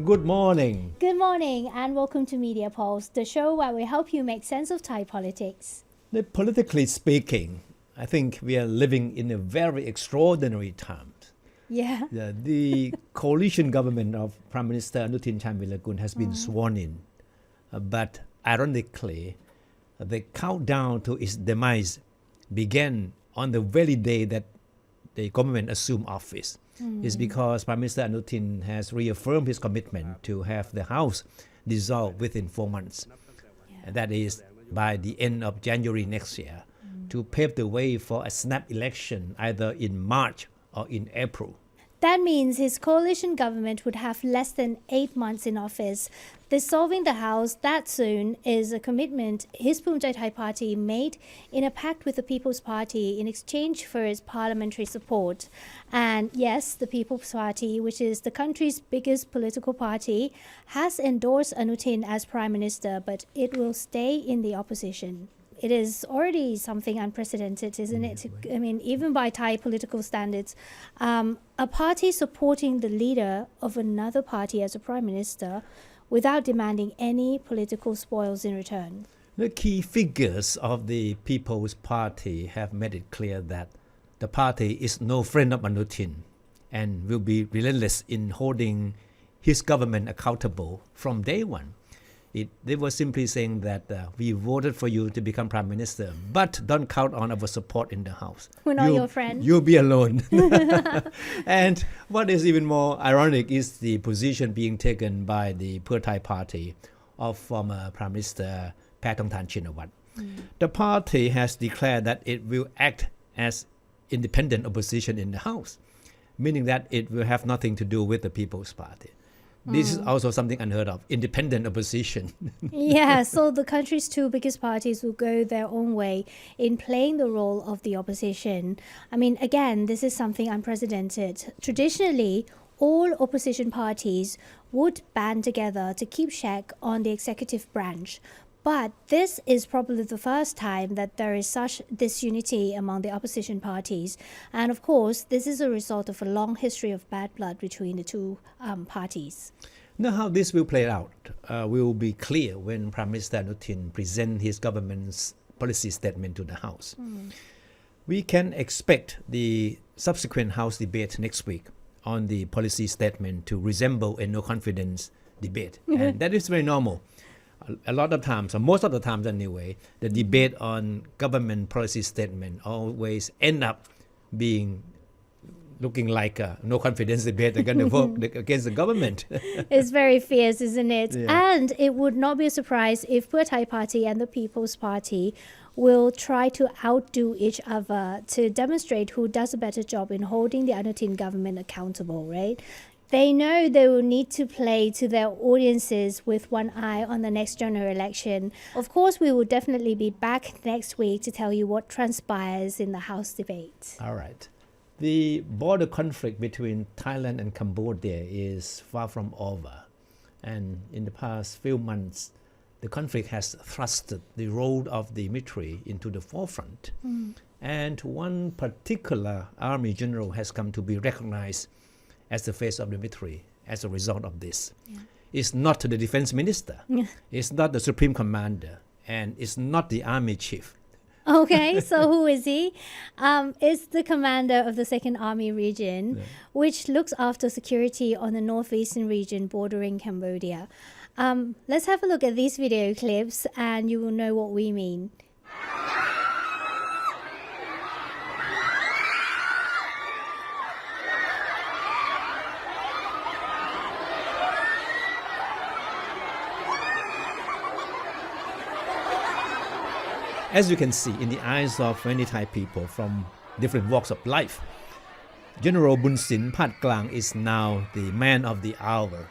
Good morning. Good morning and welcome to Media Pulse, the show where we help you make sense of Thai politics. Politically speaking, I think we are living in a very extraordinary time. Yeah. The coalition government of Prime Minister Anutin Charnvirakul has been sworn in, but ironically, the countdown to its demise began on the very day that the government assumed office. It's because Prime Minister Anutin has reaffirmed his commitment to have the House dissolved within 4 months. And that is by the end of January next year, to pave the way for a snap election either in March or in April. That means his coalition government would have less than 8 months in office. Dissolving the House that soon is a commitment his Thepchai Thai party made in a pact with the People's Party in exchange for its parliamentary support. And yes, the People's Party, which is the country's biggest political party, has endorsed Anutin as Prime Minister, but it will stay in the opposition. It is already something unprecedented, isn't it? I mean, even by Thai political standards, a party supporting the leader of another party as a prime minister without demanding any political spoils in return. The key figures of the People's Party have made it clear that the party is no friend of Anutin and will be relentless in holding his government accountable from day one. They were simply saying that we voted for you to become Prime Minister, but don't count on our support in the House. We're not your friend. You'll be alone. And what is even more ironic is the position being taken by the Thai party of former Prime Minister Patchimanon. The party has declared that it will act as independent opposition in the House, meaning that it will have nothing to do with the People's Party. This is also something unheard of, independent opposition. Yeah, so the country's two biggest parties will go their own way in playing the role of the opposition. I mean, again, this is something unprecedented. Traditionally, all opposition parties would band together to keep check on the executive branch. But this is probably the first time that there is such disunity among the opposition parties. And of course, this is a result of a long history of bad blood between the two parties. Now, how this will play out will be clear when Prime Minister Anutin presents his government's policy statement to the House. We can expect the subsequent House debate next week on the policy statement to resemble a no-confidence debate. And that is very normal. A lot of times, or most of the times anyway, the debate on government policy statement always end up being looking like a no confidence debate. They're going to vote against the government. It's very fierce, isn't it? Yeah. And it would not be a surprise if Thai party and the People's Party will try to outdo each other to demonstrate who does a better job in holding the Anutin government accountable, right? They know they will need to play to their audiences with one eye on the next general election. Of course, we will definitely be back next week to tell you what transpires in the House debate. All right. The border conflict between Thailand and Cambodia is far from over. And in the past few months, the conflict has thrusted the role of the military into the forefront. And one particular army general has come to be recognized as the face of the military as a result of this. It's not the defense minister, it's not the supreme commander, and it's not the army chief. Okay, so who is he? It's the commander of the 2nd Army Region, which looks after security on the northeastern region bordering Cambodia. Let's have a look at these video clips and you will know what we mean. As you can see in the eyes of many Thai people from different walks of life, General Boonsin Padklang is now the man of the hour.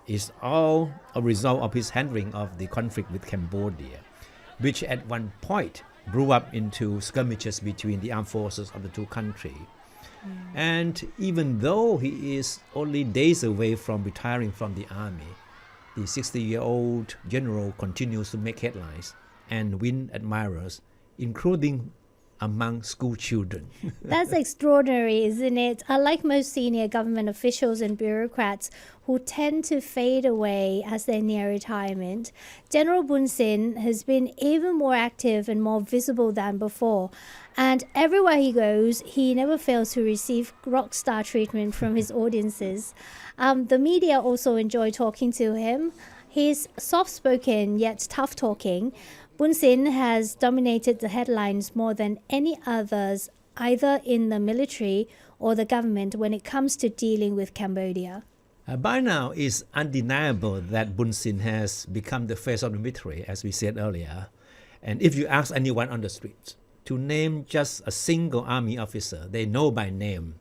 It's all a result of his handling of the conflict with Cambodia, which at one point grew up into skirmishes between the armed forces of the two countries. And even though he is only days away from retiring from the army, the 60-year-old general continues to make headlines and win admirers, including among school children. That's extraordinary, isn't it? Unlike most senior government officials and bureaucrats who tend to fade away as they near retirement, General Boonsin has been even more active and more visible than before. And everywhere he goes, he never fails to receive rock star treatment from his audiences. The media also enjoy talking to him. He's soft-spoken yet tough-talking. Boonsin has dominated the headlines more than any others, either in the military or the government when it comes to dealing with Cambodia. By now, it's undeniable that Boonsin has become the face of the military, as we said earlier. And if you ask anyone on the streets to name just a single army officer they know by name,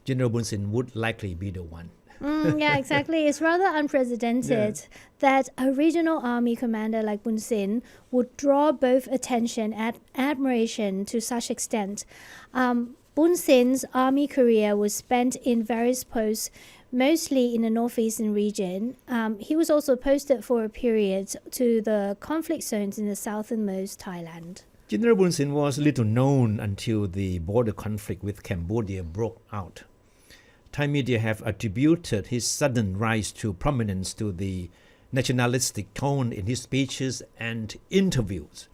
General Boonsin would likely be the one. Yeah, exactly. It's rather unprecedented that a regional army commander like Boonsin would draw both attention and admiration to such extent. Boonsin's army career was spent in various posts, mostly in the northeastern region. He was also posted for a period to the conflict zones in the southernmost Thailand. General Boonsin was little known until the border conflict with Cambodia broke out. Thai media have attributed his sudden rise to prominence to the nationalistic tone in his speeches and interviews.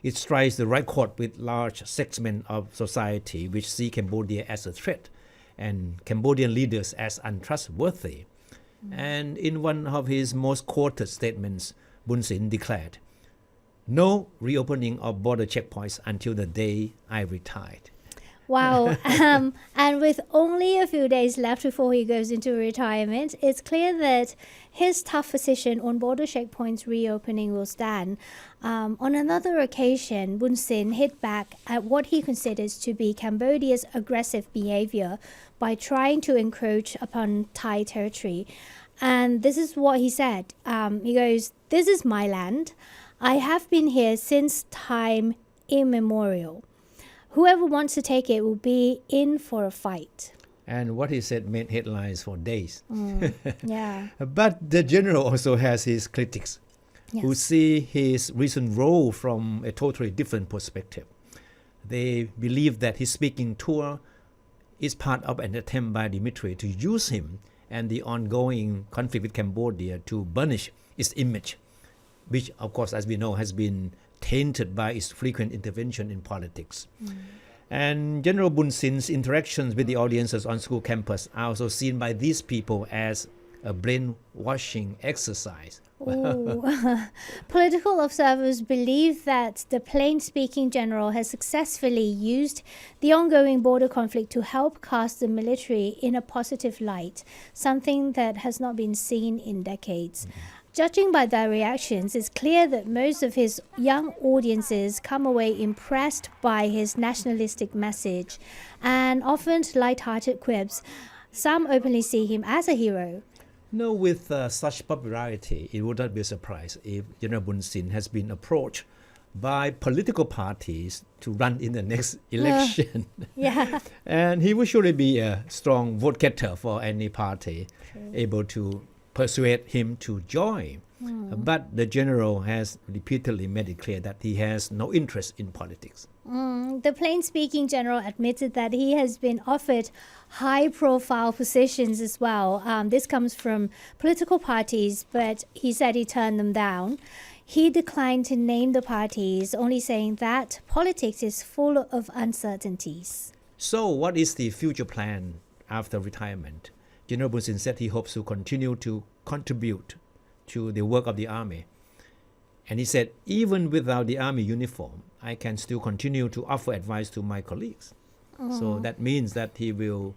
It strikes the right chord with large segments of society which see Cambodia as a threat and Cambodian leaders as untrustworthy. And in one of his most quoted statements, Boonsin declared, "No reopening of border checkpoints until the day I retired." Wow. And with only a few days left before he goes into retirement, it's clear that his tough position on border checkpoints reopening will stand. On another occasion, Boonsin hit back at what he considers to be Cambodia's aggressive behavior by trying to encroach upon Thai territory. And this is what he said. He goes, "This is my land. I have been here since time immemorial. Whoever wants to take it will be in for a fight." And what he said made headlines for days. Yeah. But the general also has his critics who Yes. see his recent role from a totally different perspective. They believe that his speaking tour is part of an attempt by the military to use him and the ongoing conflict with Cambodia to burnish its image, which, of course, as we know, has been tainted by its frequent intervention in politics. And General Boonsin's interactions with the audiences on school campus are also seen by these people as a brainwashing exercise. Ooh. Political observers believe that the plain-speaking general has successfully used the ongoing border conflict to help cast the military in a positive light, something that has not been seen in decades. Judging by their reactions, it's clear that most of his young audiences come away impressed by his nationalistic message and often light-hearted quips. Some openly see him as a hero. No, with such popularity, it would not be a surprise if General Boonsin has been approached by political parties to run in the next election. Yeah. And he would surely be a strong vote getter for any party able to persuade him to join. But the general has repeatedly made it clear that he has no interest in politics. The plain-speaking general admitted that he has been offered high-profile positions as well. This comes from political parties, but he said he turned them down. He declined to name the parties, only saying that politics is full of uncertainties. So what is the future plan after retirement? General Boonsin said he hopes to continue to contribute to the work of the army. And he said, even without the army uniform, I can still continue to offer advice to my colleagues. So that means that he will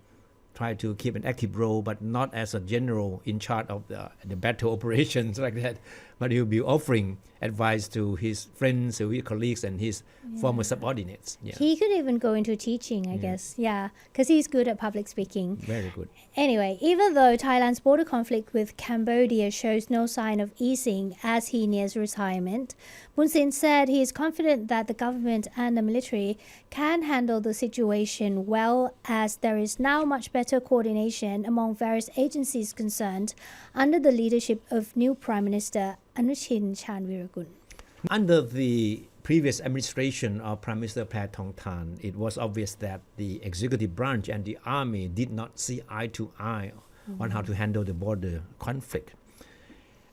try to keep an active role, but not as a general in charge of the battle operations like that, but he will be offering advice to his friends, to his colleagues, and his former subordinates. Yeah. He could even go into teaching, I guess. Yeah, because he's good at public speaking. Very good. Anyway, even though Thailand's border conflict with Cambodia shows no sign of easing as he nears retirement, Boonsin said he is confident that the government and the military can handle the situation well, as there is now much better coordination among various agencies concerned under the leadership of new Prime Minister Anutin Chanvirakul. Under the previous administration of Prime Minister Patongtan, it was obvious that the executive branch and the army did not see eye to eye on how to handle the border conflict.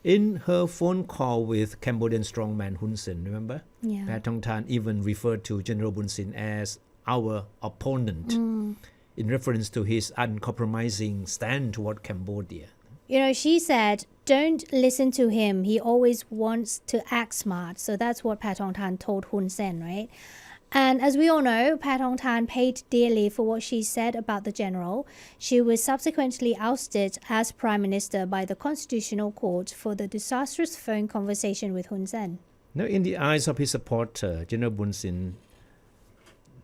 In her phone call with Cambodian strongman Hun Sen, remember? Yeah. Patongtan even referred to General Boonsin as our opponent in reference to his uncompromising stand toward Cambodia. You know, she said, don't listen to him. He always wants to act smart. So that's what Patongtan told Hun Sen, right? And as we all know, Patongtan paid dearly for what she said about the general. She was subsequently ousted as prime minister by the Constitutional Court for the disastrous phone conversation with Hun Sen. Now, in the eyes of his supporter, General Boonsin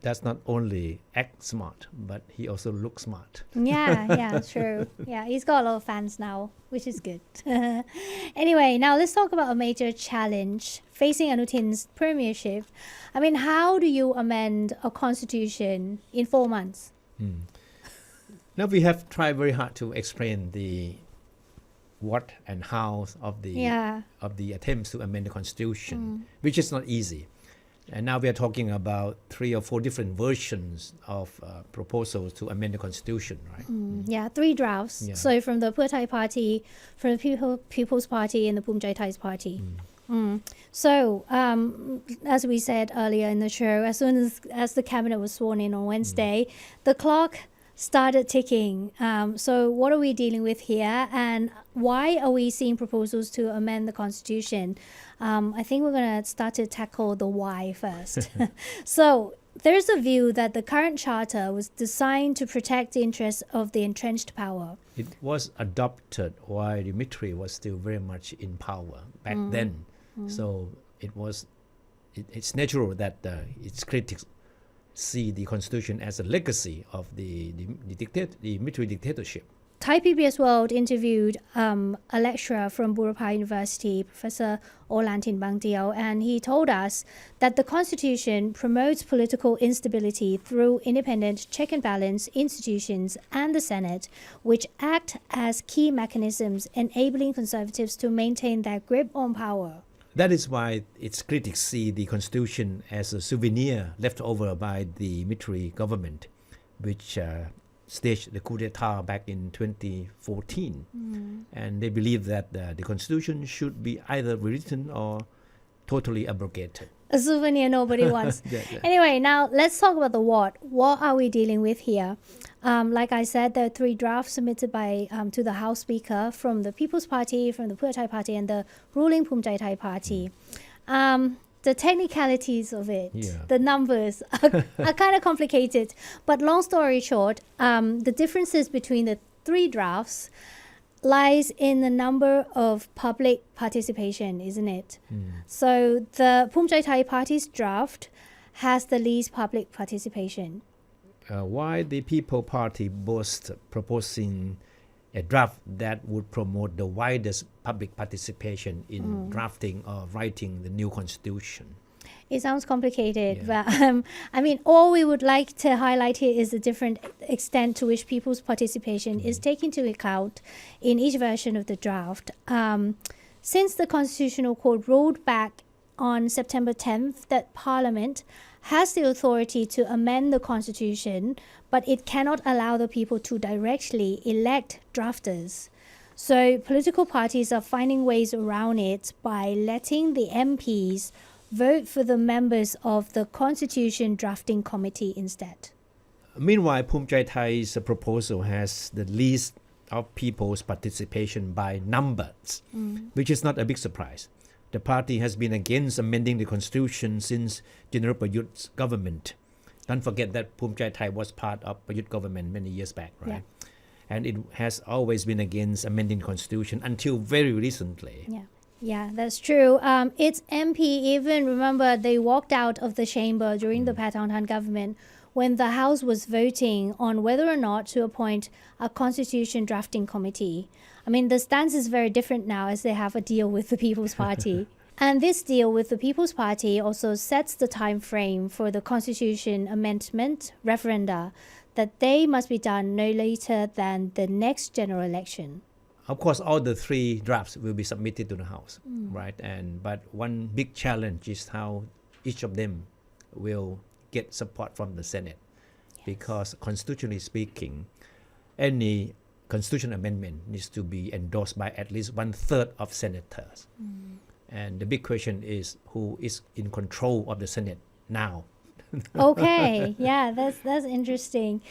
does not only act smart, but he also looks smart. Yeah, true. Yeah, he's got a lot of fans now, which is good. Anyway, now let's talk about a major challenge facing Anutin's premiership. I mean, how do you amend a constitution in 4 months? Now, we have tried very hard to explain the what and how of the attempts to amend the constitution, which is not easy. And now we are talking about 3 or 4 different versions of proposals to amend the constitution, right? Yeah, 3 drafts. Yeah. So from the Thepchai party, from the People's Party, and the Thai's party. So, as we said earlier in the show, as soon as the cabinet was sworn in on Wednesday, the clock started ticking. So what are we dealing with here, and why are we seeing proposals to amend the constitution? I think we're going to start to tackle the why first. So there's a view that the current charter was designed to protect the interests of the entrenched power. It was adopted while Dimitri was still very much in power back then. So it's natural that its critics see the constitution as a legacy of the military dictatorship. Thai PBS World interviewed a lecturer from Burapha University, Professor Olantin Bangtiao, and he told us that the constitution promotes political instability through independent check and balance institutions and the Senate, which act as key mechanisms enabling conservatives to maintain their grip on power. That is why its critics see the constitution as a souvenir left over by the military government, which staged the coup d'etat back in 2014. And they believe that the constitution should be either rewritten or totally abrogated. A souvenir nobody wants. Yeah. Anyway, now let's talk about the what. What are we dealing with here? Like I said, there are 3 drafts submitted by to the House Speaker from the People's Party, from the Thai Party, and the ruling Thai Party. The technicalities of it, the numbers are kind of complicated. But long story short, the differences between the 3 drafts lies in the number of public participation, isn't it? So the Thai Party's draft has the least public participation. Why the People Party boasts proposing a draft that would promote the widest public participation in drafting or writing the new constitution? It sounds complicated, but I mean, all we would like to highlight here is the different extent to which people's participation is taken into account in each version of the draft. Since the Constitutional Court ruled back on September 10th that Parliament has the authority to amend the Constitution, but it cannot allow the people to directly elect drafters. So political parties are finding ways around it by letting the MPs vote for the members of the Constitution Drafting Committee instead. Meanwhile, Thai's proposal has the least of people's participation by numbers, which is not a big surprise. The party has been against amending the constitution since General Prayut's government. Don't forget that Thai was part of Prayut government many years back, right? Yeah. And it has always been against amending the constitution until very recently. Yeah, that's true. Its MP even, remember, they walked out of the chamber during the Patongtan government when the House was voting on whether or not to appoint a constitution drafting committee. I mean, the stance is very different now as they have a deal with the People's Party. And this deal with the People's Party also sets the time frame for the constitution amendment referenda, that they must be done no later than the next general election. Of course, all the 3 drafts will be submitted to the House, right? But one big challenge is how each of them will get support from the Senate. Because constitutionally speaking, any constitutional amendment needs to be endorsed by at least 1/3 of senators. And the big question is who is in control of the Senate now. Okay, yeah, that's interesting.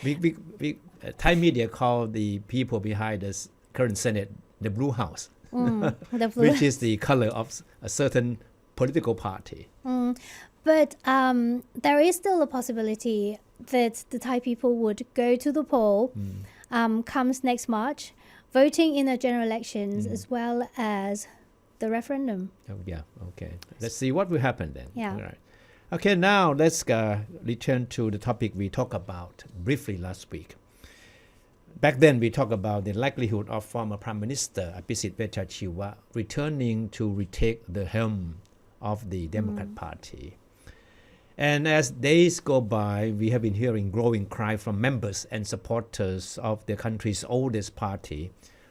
Thai media call the people behind the current Senate the Blue House, The blue. which is the color of a certain political party. But there is still a possibility that the Thai people would go to the poll comes next March, voting in the general elections as well as the referendum. Oh, yeah, okay. Let's see what will happen then. Yeah. All right. Okay, now let's return to the topic we talked about briefly last week. Back then, we talked about the likelihood of former Prime Minister Abhisit Vejjajiva returning to retake the helm of the Democrat Party. And as days go by, we have been hearing growing cry from members and supporters of the country's oldest party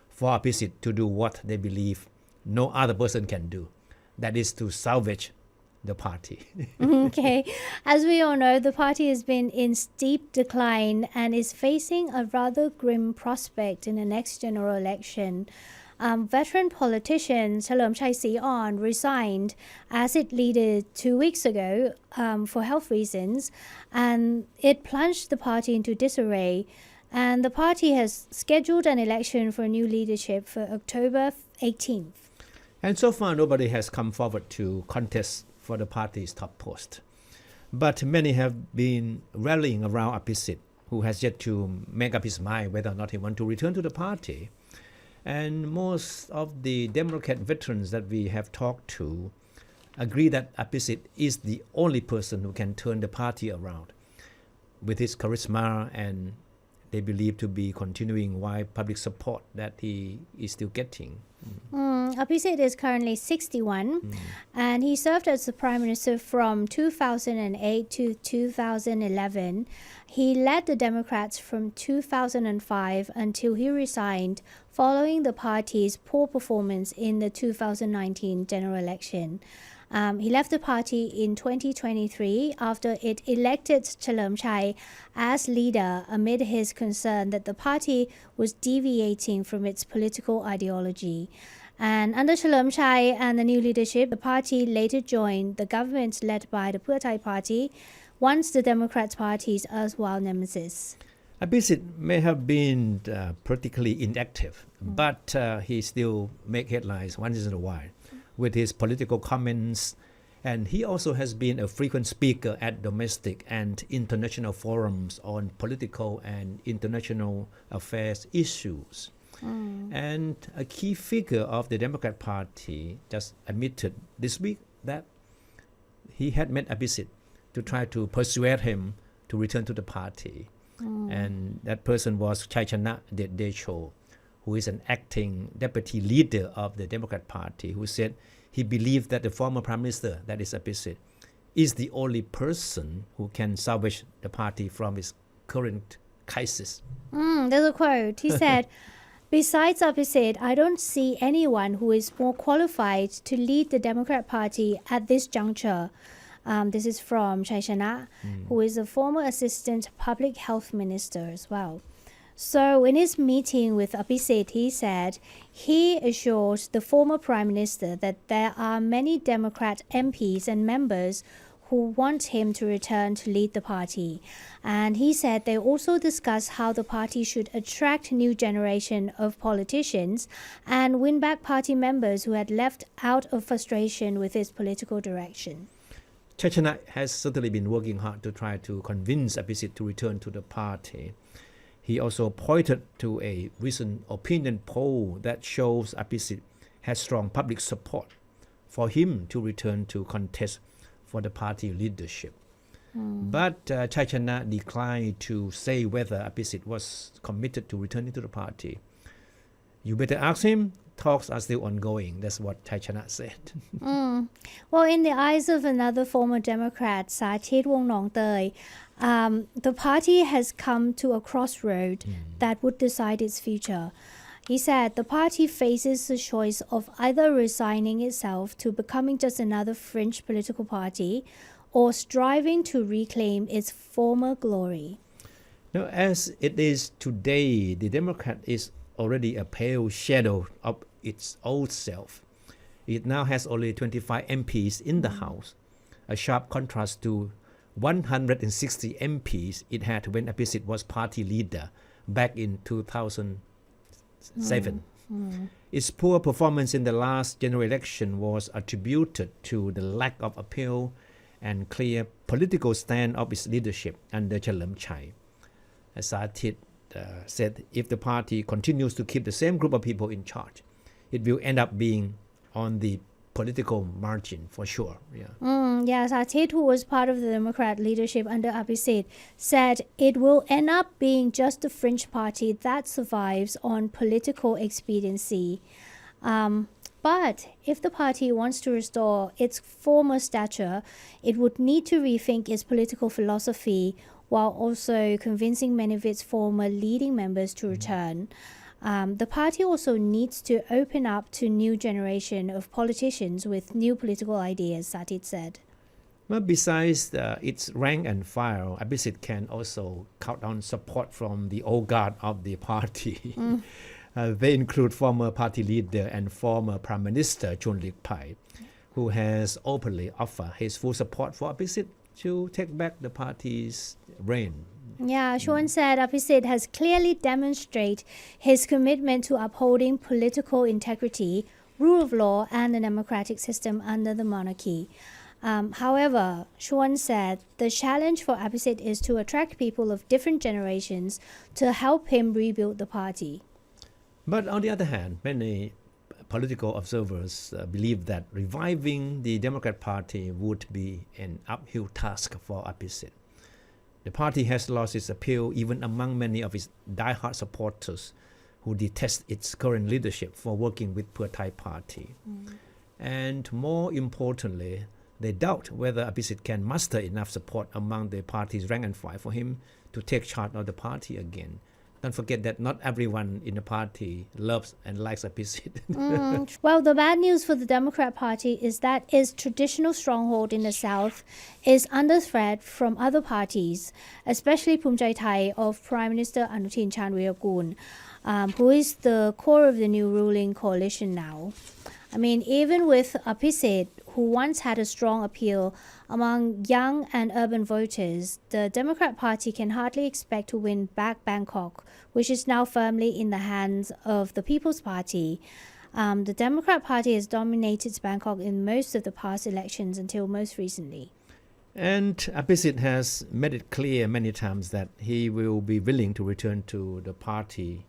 for Abhisit to do what they believe no other person can do. That is to salvage the party. Okay. As we all know, the party has been in steep decline and is facing a rather grim prospect in the next general election. Veteran politician Thepchai resigned as it leader 2 weeks ago for health reasons, and it plunged the party into disarray. And the party has scheduled an election for new leadership for October 18th. And so far, nobody has come forward to contest for the party's top post. But many have been rallying around Abhisit, who has yet to make up his mind whether or not he wants to return to the party. And most of the Democrat veterans that we have talked to agree that Abhisit is the only person who can turn the party around with his charisma, and they believe to be continuing wide public support that he is still getting. Abhisit is currently 61 and he served as the Prime Minister from 2008 to 2011. He led the Democrats from 2005 until he resigned following the party's poor performance in the 2019 general election. He left the party in 2023 after it elected Thepchai as leader amid his concern that the party was deviating from its political ideology. And under Thepchai and the new leadership, the party later joined the government led by the Thai party, once the Democrats Party's erstwhile nemesis. Abhisit may have been politically inactive, but he still make headlines once in a while with his political comments, and he also has been a frequent speaker at domestic and international forums on political and international affairs issues. And a key figure of the Democrat Party just admitted this week that he had met Abhisit to try to persuade him to return to the party. And that person was Chaichana Decho, who is an acting deputy leader of the Democrat Party, who said he believed that the former Prime Minister, that is Abhisit, is the only person who can salvage the party from its current crisis. There's a quote. He said, "Besides Abhisit, I don't see anyone who is more qualified to lead the Democrat Party at this juncture." This is from Chaichana, who is a former assistant public health minister as well. So in his meeting with Abhisit, he said he assured the former Prime Minister that there are many Democrat MPs and members who want him to return to lead the party. And he said they also discussed how the party should attract a new generation of politicians and win back party members who had left out of frustration with his political direction. Chaichana has certainly been working hard to try to convince Abhisit to return to the party. He also pointed to a recent opinion poll that shows Abhisit has strong public support for him to return to contest for the party leadership. But Chaichana declined to say whether Abhisit was committed to returning to the party. You better ask him. Talks are still ongoing. That's what Chaichana said. Well, in the eyes of another former Democrat, Sachit Wong-Nong-Tei, the party has come to a crossroad that would decide its future. He said the party faces the choice of either resigning itself to becoming just another fringe political party or striving to reclaim its former glory. Now, as it is today, the Democrat is already a pale shadow of its old self. It now has only 25 MPs in the House, a sharp contrast to 160 MPs it had when Abhisit was party leader back in 2007. Its poor performance in the last general election was attributed to the lack of appeal and clear political stand of its leadership under Thepchai. As Saathit said, if the party continues to keep the same group of people in charge, it will end up being on the political margin for sure. Saathit, who was part of the Democrat leadership under Abhisit, said it will end up being just a fringe party that survives on political expediency. But if the party wants to restore its former stature, it would need to rethink its political philosophy while also convincing many of its former leading members to return. The party also needs to open up to new generation of politicians with new political ideas, Saathit said. Well, besides its rank and file, Abhisit can also count on support from the old guard of the party. They include former party leader and former Prime Minister Lt, who has openly offered his full support for Abhisit to take back the party's reign. Chon said Abhisit has clearly demonstrated his commitment to upholding political integrity, rule of law, and the democratic system under the monarchy. However, Chon said the challenge for Abhisit is to attract people of different generations to help him rebuild the party. But on the other hand, many political observers believe that reviving the Democrat Party would be an uphill task for Abhisit. The party has lost its appeal even among many of its die-hard supporters who detest its current leadership for working with Pheu Thai party. And more importantly, they doubt whether Abhisit can muster enough support among the party's rank and file for him to take charge of the party again. Don't forget that not everyone in the party loves and likes Abhisit. Well, the bad news for the Democrat Party is that its traditional stronghold in the South is under threat from other parties, especially Phumjai Thai of Prime Minister Anutin Chanvirakul, who is the core of the new ruling coalition now. I mean, even with Abhisit, who once had a strong appeal among young and urban voters, the Democrat Party can hardly expect to win back Bangkok, which is now firmly in the hands of the People's Party. The Democrat Party has dominated Bangkok in most of the past elections until most recently. And Abhisit has made it clear many times that he will be willing to return to the party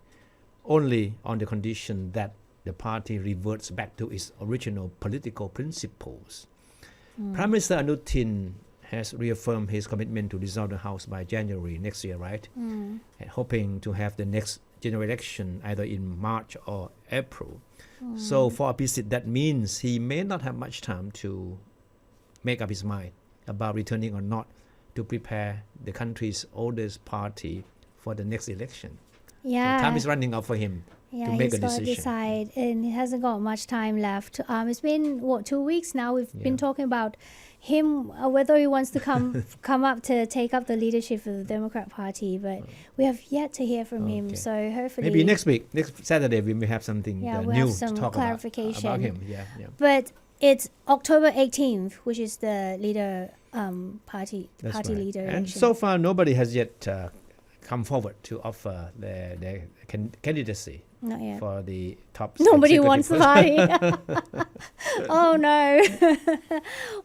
only on the condition that the party reverts back to its original political principles. Prime Minister Anutin has reaffirmed his commitment to dissolve the House by January next year, right? And hoping to have the next general election either in March or April. So for Abhisit, that means he may not have much time to make up his mind about returning or not to prepare the country's oldest party for the next election. So time is running out for him to make a decision. He's got to decide, and he hasn't got much time left. It's been 2 weeks now. We've been talking about him, whether he wants to come up to take up the leadership of the Democrat Party, but we have yet to hear from him. So hopefully, maybe next Saturday, we may have something we'll new have some to talk clarification about him. But it's October 18th, which is the leader party leader election. And so far, nobody has yet come forward to offer their candidacy for the top. Nobody wants the party. Oh no.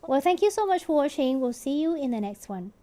Well, thank you so much for watching. We'll see you in the next one.